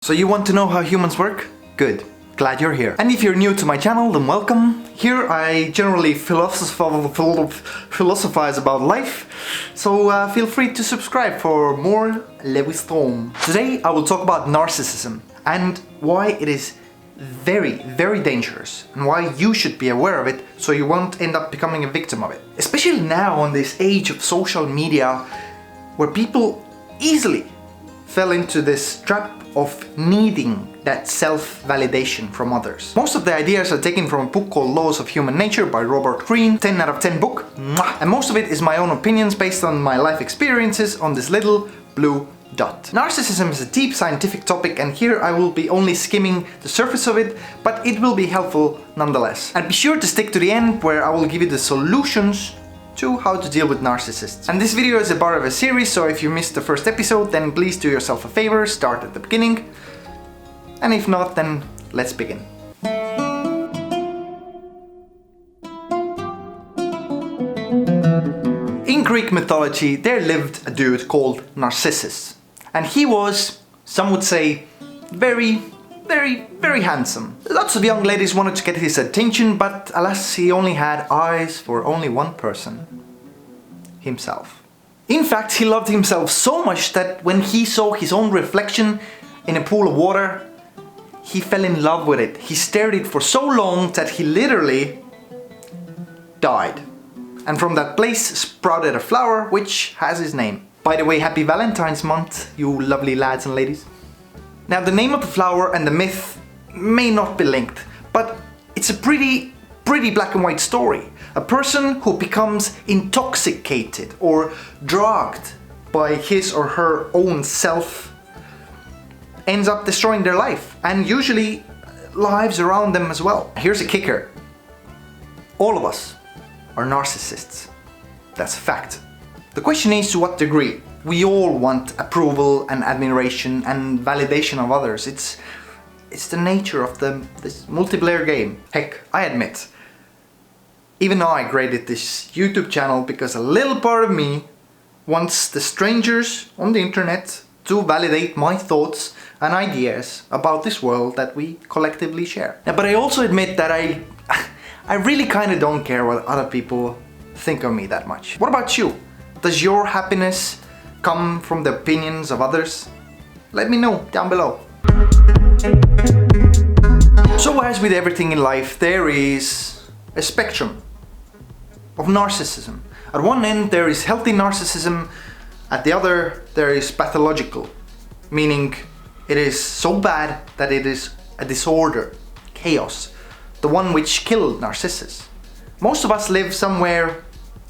So you want to know how humans work? Good. Glad you're here. And if you're new to my channel, then welcome. Here I generally philosophize about life, so feel free to subscribe for more Lewistorm. Today I will talk about narcissism and why it is very, very dangerous and why you should be aware of it so you won't end up becoming a victim of it. Especially now on this age of social media where people easily fell into this trap of needing that self-validation from others. Most of the ideas are taken from a book called Laws of Human Nature by Robert Greene, 10 out of 10 book, and most of it is my own opinions based on my life experiences on this little blue dot. Narcissism is a deep scientific topic, and here I will be only skimming the surface of it, but it will be helpful nonetheless. And be sure to stick to the end where I will give you the solutions to how to deal with narcissists. And this video is a part of a series, so if you missed the first episode, then please do yourself a favor, start at the beginning. And if not, then let's begin. In Greek mythology, there lived a dude called Narcissus. And he was, some would say, very handsome. Lots of young ladies wanted to get his attention, but alas, he only had eyes for only one person. Himself. In fact, he loved himself so much that when he saw his own reflection in a pool of water, he fell in love with it. He stared at it for so long that he literally died. And from that place sprouted a flower which has his name. By the way, happy Valentine's month, you lovely lads and ladies. Now, the name of the flower and the myth may not be linked, but it's a pretty black and white story. A person who becomes intoxicated or drugged by his or her own self ends up destroying their life, and usually lives around them as well. Here's a kicker. All of us are narcissists. That's a fact. The question is, to what degree? We all want approval and admiration and validation of others. It's the nature of this multiplayer game. Heck, I admit, even now I created this YouTube channel because a little part of me wants the strangers on the internet to validate my thoughts and ideas about this world that we collectively share. But I also admit that I really kind of don't care what other people think of me that much. What about you? Does your happiness come from the opinions of others? Let me know down below. So as with everything in life, there is a spectrum of narcissism. At one end there is healthy narcissism, at the other there is pathological, meaning it is so bad that it is a disorder, chaos, the one which killed Narcissus. Most of us live somewhere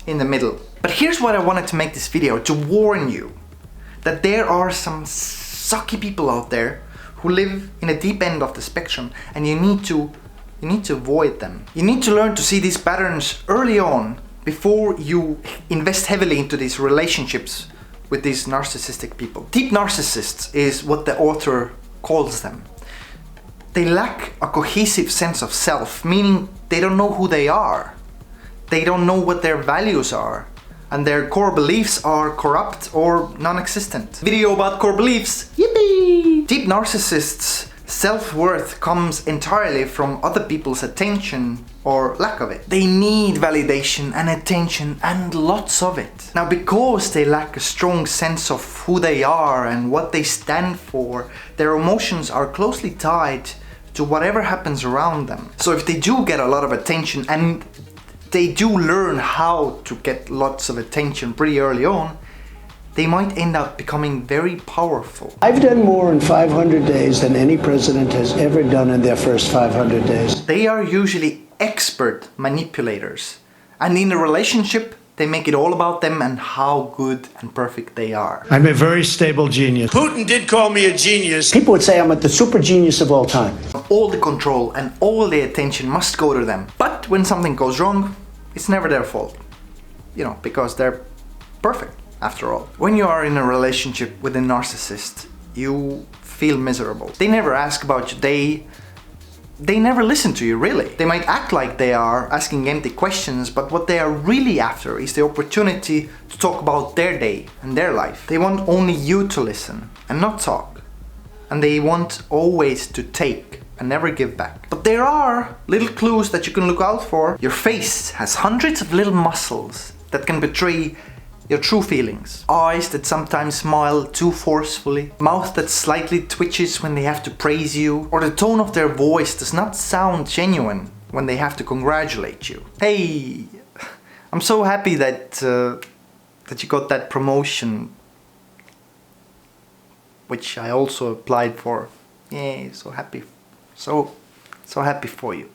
in the middle. But here's what I wanted to make this video, to warn you that there are some sucky people out there who live in a deep end of the spectrum, and you need to avoid them. You need to learn to see these patterns early on before you invest heavily into these relationships with these narcissistic people. Deep narcissists is what the author calls them. They lack a cohesive sense of self, meaning they don't know who they are. They don't know what their values are, and their core beliefs are corrupt or non-existent. Video about core beliefs, yippee! Deep narcissists' self-worth comes entirely from other people's attention or lack of it. They need validation and attention, and lots of it. Now, because they lack a strong sense of who they are and what they stand for, their emotions are closely tied to whatever happens around them. So if they do get a lot of attention, and they do learn how to get lots of attention pretty early on, they might end up becoming very powerful. I've done more in 500 days than any president has ever done in their first 500 days. They are usually expert manipulators, and in a relationship they make it all about them and how good and perfect they are. I'm a very stable genius. Putin did call me a genius. People would say I'm the super genius of all time. All the control and all the attention must go to them. But when something goes wrong, it's never their fault. You know, because they're perfect after all. When you are in a relationship with a narcissist, you feel miserable. They never ask about your day. They never listen to you, really. They might act like they are asking empty questions, but what they are really after is the opportunity to talk about their day and their life. They want only you to listen and not talk. and they want always to take and never give back. But there are little clues that you can look out for. Your face has hundreds of little muscles that can betray your true feelings. Eyes that sometimes smile too forcefully, mouth that slightly twitches when they have to praise you, or the tone of their voice does not sound genuine when they have to congratulate you. Hey, I'm so happy that you got that promotion, which I also applied for. Yay, so happy. So happy for you.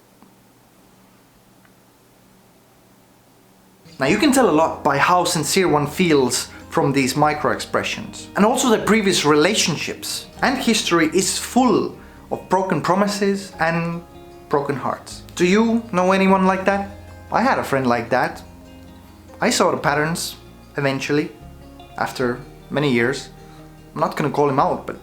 Now you can tell a lot by how sincere one feels from these micro expressions. And also their previous relationships and history is full of broken promises and broken hearts. Do you know anyone like that? I had a friend like that. I saw the patterns eventually, after many years. I'm not gonna call him out, but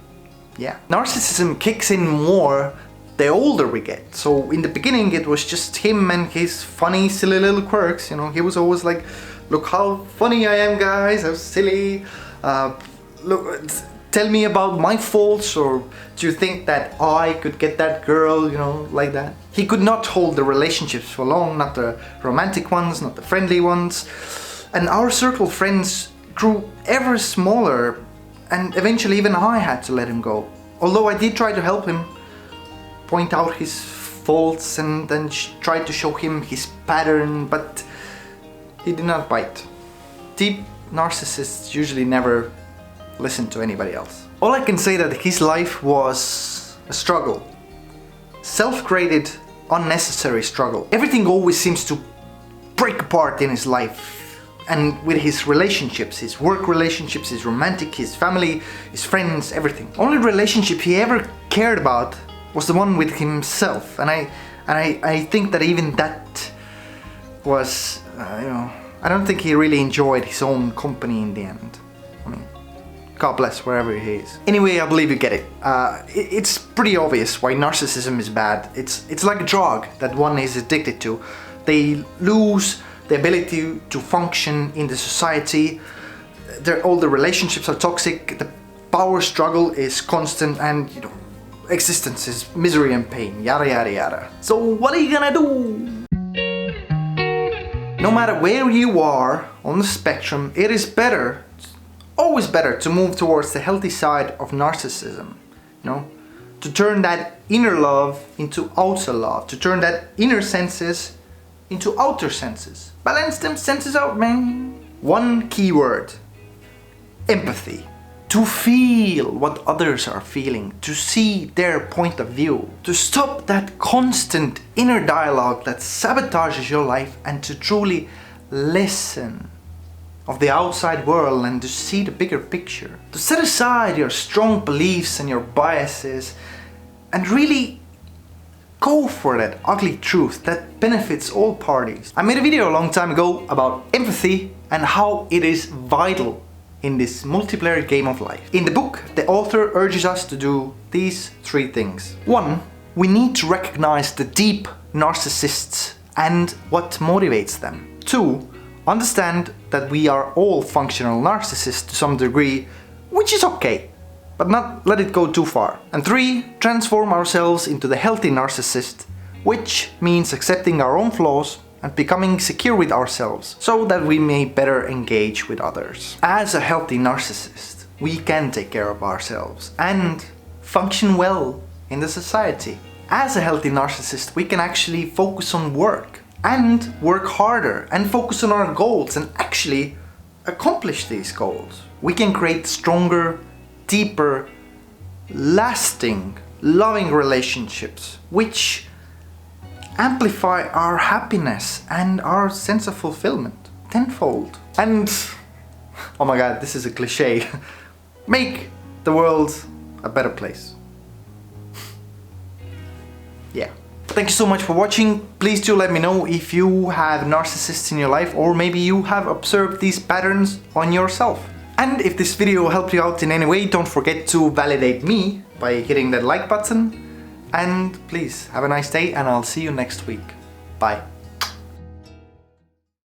yeah. Narcissism kicks in more the older we get. So in the beginning it was just him and his funny, silly little quirks. You know, he was always like, look how funny I am, guys, how silly. Look, tell me about my faults, or do you think that I could get that girl, you know, like that. He could not hold the relationships for long, not the romantic ones, not the friendly ones. And our circle of friends grew ever smaller, and eventually even I had to let him go. Although I did try to help him, point out his faults and then try to show him his pattern, but he did not bite. Deep narcissists usually never listen to anybody else. All I can say that his life was a struggle. Self-created, unnecessary struggle. Everything always seems to break apart in his life. And with his relationships, his work relationships, his romantic, his family, his friends, everything. Only relationship he ever cared about was the one with himself, and I think that even that was, you know, I don't think he really enjoyed his own company in the end. I mean, God bless wherever he is. Anyway, I believe you get it. It's pretty obvious why narcissism is bad. It's like a drug that one is addicted to. They lose the ability to function in the society. All the relationships are toxic. The power struggle is constant, and you know, existence is misery and pain, yada yada yada. So what are you gonna do? No matter where you are on the spectrum, it is better, always better, to move towards the healthy side of narcissism. You know, to turn that inner love into outer love, to turn that inner senses into outer senses. Balance them senses out, man. One key word: empathy. To feel what others are feeling, to see their point of view, to stop that constant inner dialogue that sabotages your life, and to truly listen of the outside world and to see the bigger picture. To set aside your strong beliefs and your biases and really go for that ugly truth that benefits all parties. I made a video a long time ago about empathy and how it is vital in this multiplayer game of life. In the book, the author urges us to do these 3 things. 1, we need to recognize the deep narcissists and what motivates them. 2, understand that we are all functional narcissists to some degree, which is okay, but not let it go too far. And 3, transform ourselves into the healthy narcissist, which means accepting our own flaws and becoming secure with ourselves so that we may better engage with others. As a healthy narcissist, we can take care of ourselves and function well in the society. As a healthy narcissist, we can actually focus on work and work harder and focus on our goals and actually accomplish these goals. We can create stronger, deeper, lasting, loving relationships, which amplify our happiness and our sense of fulfillment tenfold. And, oh my god, this is a cliche, make the world a better place. Yeah. Thank you so much for watching. Please do let me know if you have narcissists in your life, or maybe you have observed these patterns on yourself. And if this video helped you out in any way, don't forget to validate me by hitting that like button. And please have a nice day, and I'll see you next week. Bye.